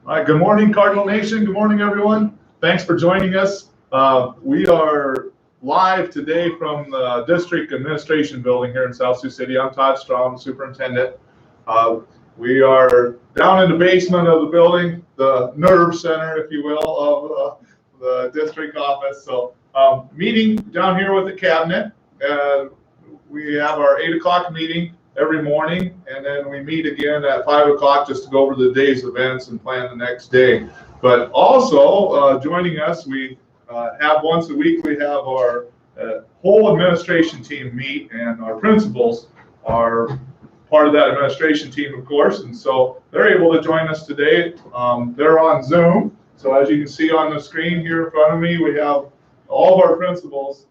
All right, good morning, Cardinal Nation. Good morning, everyone. Thanks for joining us. We are live today from the District Administration Building here in South Sioux City. I'm Todd Strom, Superintendent. We are down in the basement of the building, the nerve center, if you will, of the district office. So meeting down here with the cabinet. We have our 8 o'clock meeting every morning, and then we meet again at 5 o'clock just to go over the day's events and plan the next day. But also joining us, we have once a week, we have our whole administration team meet, and our principals are part of that administration team, of course, and so they're able to join us today. They're on Zoom, so as you can see on the screen here in front of me, we have all of our principals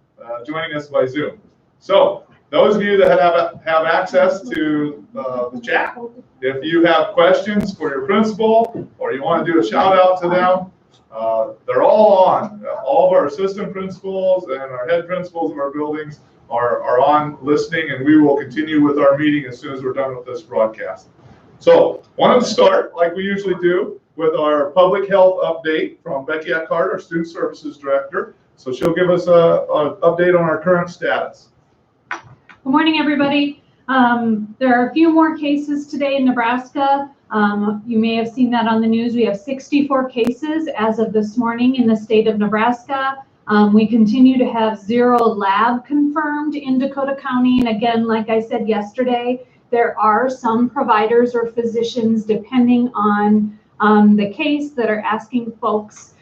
joining us by Zoom. So those of you that have access to the chat, if you have questions for your principal or you want to do a shout out to them, they're all on. All of our assistant principals and our head principals of our buildings are on listening, and we will continue with our meeting as soon as we're done with this broadcast. So wanted to start like we usually do with our public health update from Becky Eckhart, our Student Services Director. So she'll give us an update on our current status. Good morning, everybody. There are a few more cases today in Nebraska. You may have seen that on the news. We have 64 cases as of this morning in the state of Nebraska. We continue to have 0 lab confirmed in Dakota County. And again, like I said yesterday, there are some providers or physicians, depending on the case, that are asking folks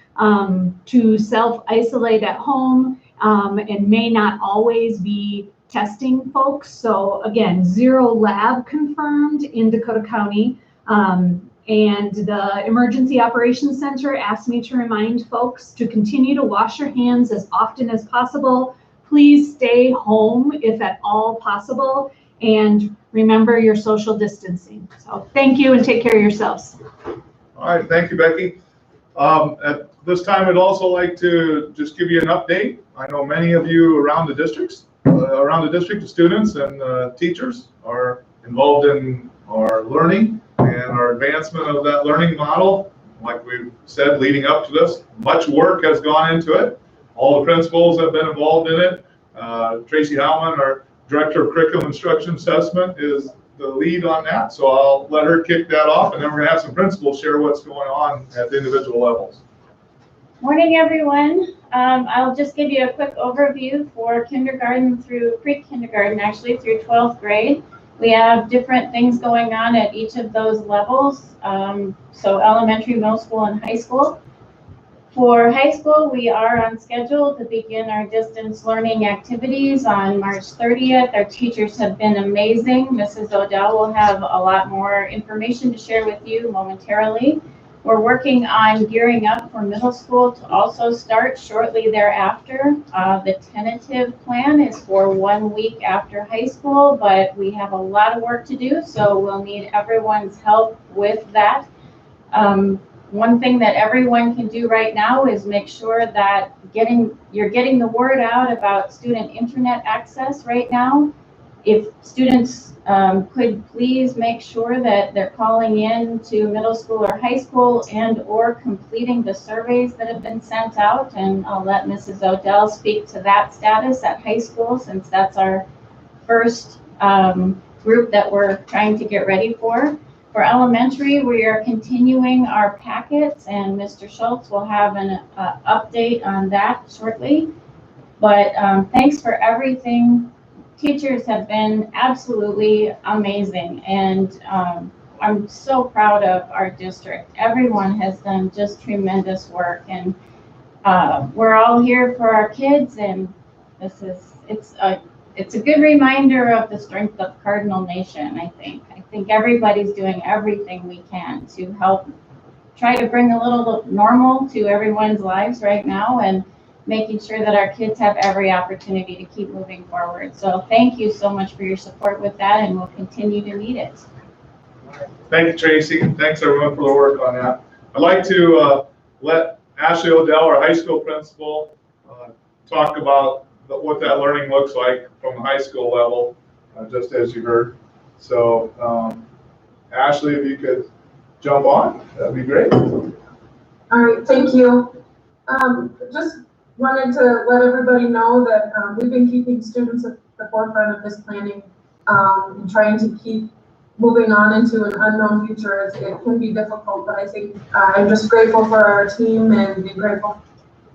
to self-isolate at home and may not always be testing folks. So again, 0 lab confirmed in Dakota County. And the Emergency Operations Center asked me to remind folks to continue to wash your hands as often as possible. Please stay home if at all possible, and remember your social distancing. So thank you, and take care of yourselves. All right, thank you, Becky. At this time, I'd also like to just give you an update. I know many of you around the district, the students and teachers are involved in our learning and our advancement of that learning model. Like we've said, leading up to this, much work has gone into it. All the principals have been involved in it. Tracy Howman, our Director of Curriculum Instruction Assessment, is the lead on that. So I'll let her kick that off, and then we're gonna have some principals share what's going on at the individual levels. Morning, everyone. I'll just give you a quick overview for kindergarten through pre-kindergarten, actually through 12th grade. We have different things going on at each of those levels. So elementary, middle school, and high school. For high school, we are on schedule to begin our distance learning activities on March 30th. Our teachers have been amazing. Mrs. Odell will have a lot more information to share with you momentarily. We're working on gearing up for middle school to also start shortly thereafter. The tentative plan is for 1 week after high school, but we have a lot of work to do, so we'll need everyone's help with that. One thing that everyone can do right now is make sure that you're getting the word out about student internet access right now. If students could please make sure that they're calling in to middle school or high school and or completing the surveys that have been sent out, and I'll let Mrs. Odell speak to that status at high school, since that's our first group that we're trying to get ready for. For elementary, we are continuing our packets, and Mr. Schultz will have an update on that shortly. But thanks for everything. Teachers have been absolutely amazing, and I'm so proud of our district. Everyone has done just tremendous work, and we're all here for our kids, and it's a good reminder of the strength of Cardinal Nation. I think everybody's doing everything we can to help try to bring a little normal to everyone's lives right now, and making sure that our kids have every opportunity to keep moving forward. So thank you so much for your support with that, and we'll continue to need it. Thank you, Tracy, and thanks everyone for the work on that. I'd like to let Ashley Odell, our high school principal, talk about what that learning looks like from the high school level, just as you heard. So Ashley, if you could jump on, that'd be great. All right, thank you. Just wanted to let everybody know that we've been keeping students at the forefront of this planning and trying to keep moving on into an unknown future. It can be difficult, but I think I'm just grateful for our team and be grateful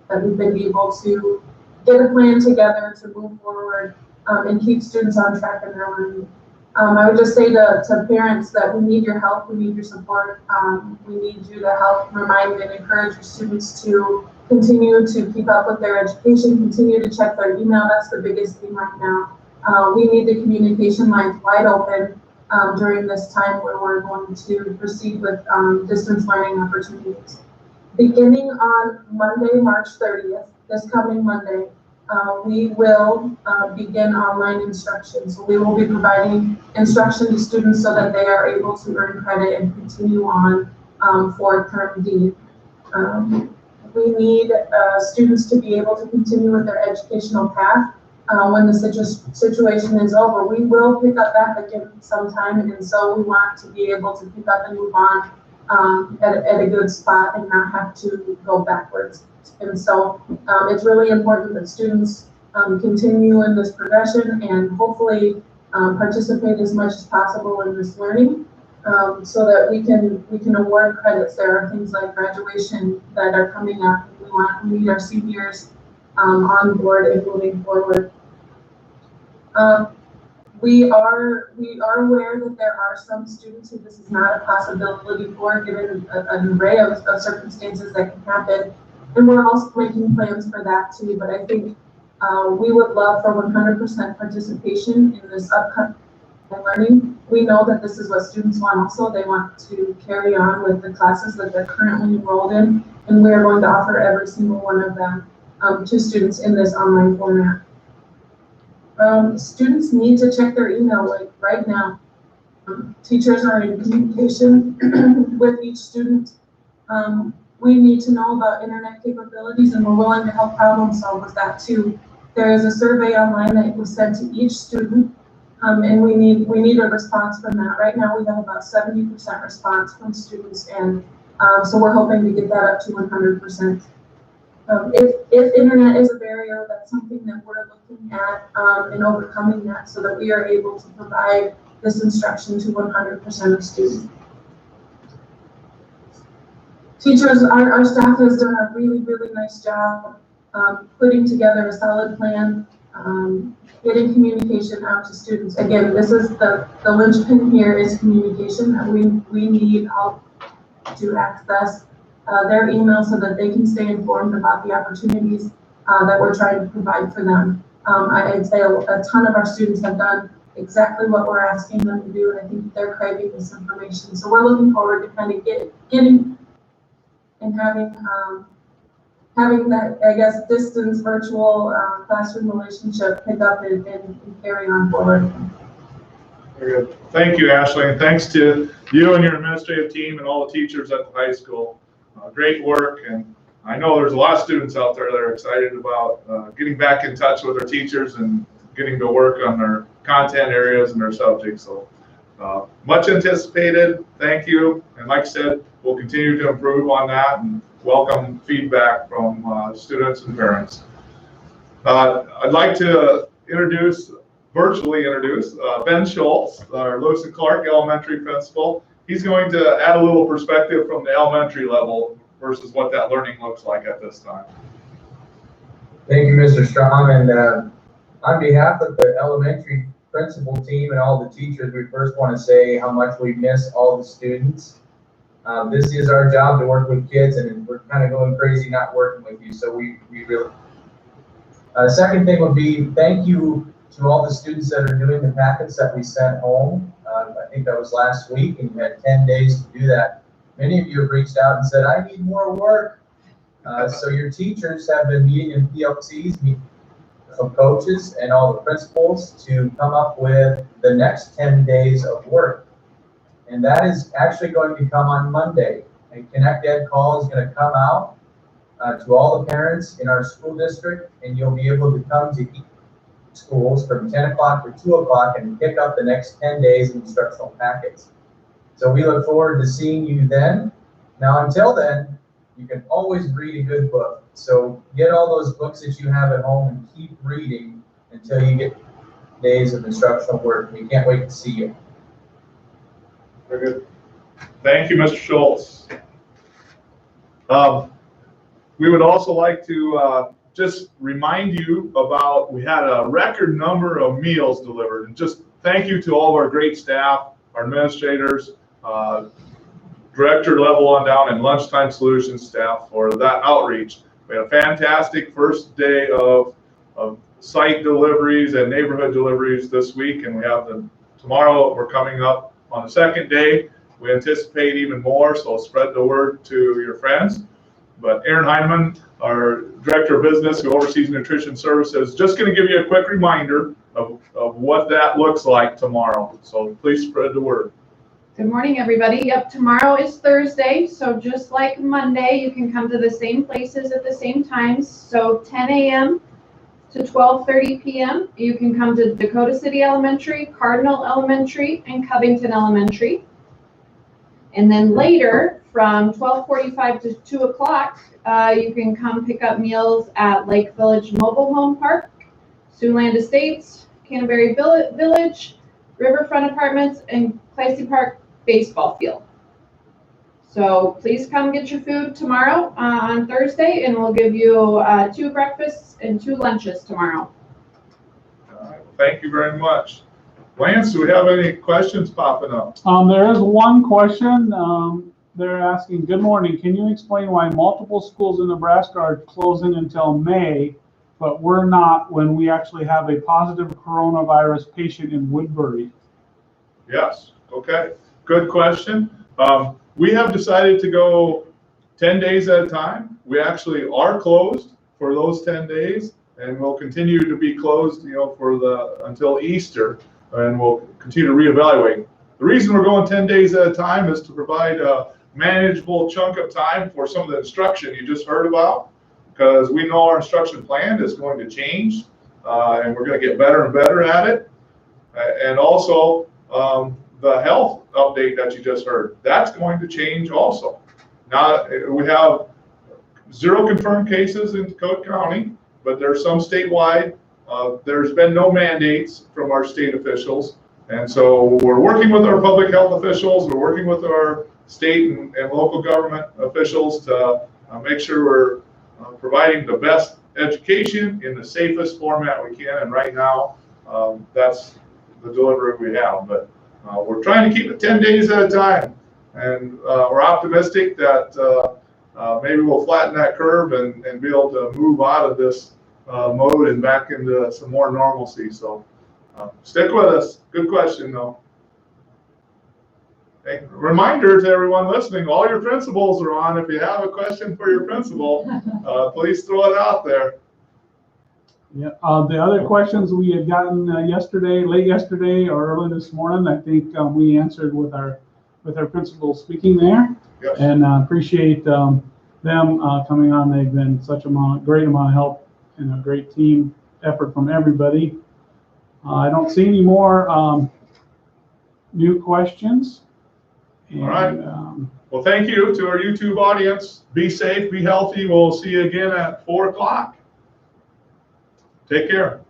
that we've been able to get a plan together to move forward and keep students on track in their learning. I would just say to parents that we need your help, we need your support. We need you to help remind and encourage your students to continue to keep up with their education, continue to check their email. That's the biggest thing right now. We need the communication lines wide open during this time where we're going to proceed with distance learning opportunities. Beginning on Monday, March 30th, this coming Monday, we will begin online instruction. So we will be providing instruction to students so that they are able to earn credit and continue on for Term D. We need students to be able to continue with their educational path when the situation is over. We will pick up back again sometime, and so we want to be able to pick up and move on at a good spot and not have to go backwards. And so it's really important that students continue in this progression and hopefully participate as much as possible in this learning so that we can award credits. There are things like graduation that are coming up. We want to meet our seniors on board and moving forward. We are aware that there are some students who this is not a possibility for, given an array of circumstances that can happen. And we're also making plans for that too, but I think we would love for 100% participation in this upcoming learning. We know that this is what students want also. They want to carry on with the classes that they're currently enrolled in, and we are going to offer every single one of them to students in this online format. Students need to check their email like right now. Teachers are in communication with each student. We need to know about internet capabilities, and we're willing to help problem solve with that too. There is a survey online that was sent to each student, and we need a response from that. Right now we have about 70% response from students, and so we're hoping to get that up to 100%. If internet is a barrier, that's something that we're looking at and overcoming that so that we are able to provide this instruction to 100% of students. Teachers, our staff has done a really, really nice job putting together a solid plan, getting communication out to students. Again, this is the linchpin here is communication, and we need help to access their email so that they can stay informed about the opportunities that we're trying to provide for them. I'd say a ton of our students have done exactly what we're asking them to do, and I think they're craving this information. So we're looking forward to kind of getting and having that, I guess, distance virtual classroom relationship pick up and carry on forward. Very good. Thank you, Ashley, and thanks to you and your administrative team and all the teachers at the high school. Great work, and I know there's a lot of students out there that are excited about getting back in touch with their teachers and getting to work on their content areas and their subjects. So much anticipated. Thank you, and like I said, we'll continue to improve on that and welcome feedback from students and parents. I'd like to virtually introduce Ben Schultz, our Lewis and Clark Elementary principal. He's going to add a little perspective from the elementary level versus what that learning looks like at this time. Thank you, Mr. Strong. And on behalf of the elementary principal team and all the teachers, we first want to say how much we miss all the students. This is our job to work with kids, and we're kind of going crazy not working with you. So we really. Second thing would be thank you to all the students that are doing the packets that we sent home. I think that was last week, and you had 10 days to do that. Many of you have reached out and said, I need more work. So your teachers have been meeting in PLCs, meeting some coaches and all the principals to come up with the next 10 days of work. And that is actually going to come on Monday. A Connect Ed call is going to come out to all the parents in our school district, and you'll be able to come to each schools from 10 o'clock to 2 o'clock and pick up the next 10 days of instructional packets. So we look forward to seeing you then. Now, until then, you can always read a good book. So get all those books that you have at home and keep reading until you get days of instructional work. We can't wait to see you. Very good. Thank you, Mr. Schultz. We would also like to just remind you about, we had a record number of meals delivered, and just thank you to all of our great staff, our administrators, director level on down, and lunchtime solutions staff for that outreach. We had a fantastic first day of site deliveries and neighborhood deliveries this week, and we have them tomorrow. We're coming up on the second day. We anticipate even more, so spread the word to your friends. But Aaron Heineman, our Director of Business who oversees nutrition services, just going to give you a quick reminder of what that looks like tomorrow. So please spread the word. Good morning, everybody. Yep, tomorrow is Thursday, so just like Monday, you can come to the same places at the same times. So 10 a.m. to 12:30 p.m. You can come to Dakota City Elementary, Cardinal Elementary, and Covington Elementary. And then later, from 12:45 to 2 o'clock, you can come pick up meals at Lake Village Mobile Home Park, Siouxland Estates, Canterbury Village, Riverfront Apartments, and Clacy Park Baseball Field. So please come get your food tomorrow on Thursday, and we'll give you 2 breakfasts and 2 lunches tomorrow. All right, well, thank you very much. Lance, do we have any questions popping up? There is one question. They're asking, good morning, can you explain why multiple schools in Nebraska are closing until May, but we're not when we actually have a positive coronavirus patient in Woodbury? Yes, okay, good question. We have decided to go 10 days at a time. We actually are closed for those 10 days, and we'll continue to be closed, until Easter, and we'll continue to reevaluate. The reason we're going 10 days at a time is to provide a manageable chunk of time for some of the instruction you just heard about, because we know our instruction plan is going to change, and we're going to get better and better at it. And also, the health update that you just heard, that's going to change also. Now, we have 0 confirmed cases in Dakota County, but there's some statewide. There's been no mandates from our state officials. And so we're working with our public health officials, we're working with our state and local government officials to make sure we're providing the best education in the safest format we can. And right now, that's the delivery we have. But we're trying to keep it 10 days at a time. And we're optimistic that maybe we'll flatten that curve and be able to move out of this mode and back into some more normalcy. So stick with us. Good question, though. Hey, reminder to everyone listening, all your principals are on. If you have a question for your principal, please throw it out there. Yeah, the other questions we had gotten late yesterday or early this morning, I think we answered with our principal speaking there. Yes. And appreciate them coming on. They've been such a great amount of help and a great team effort from everybody. I don't see any more new questions. And, all right. Well, thank you to our YouTube audience. Be safe, be healthy. We'll see you again at 4 o'clock. Take care.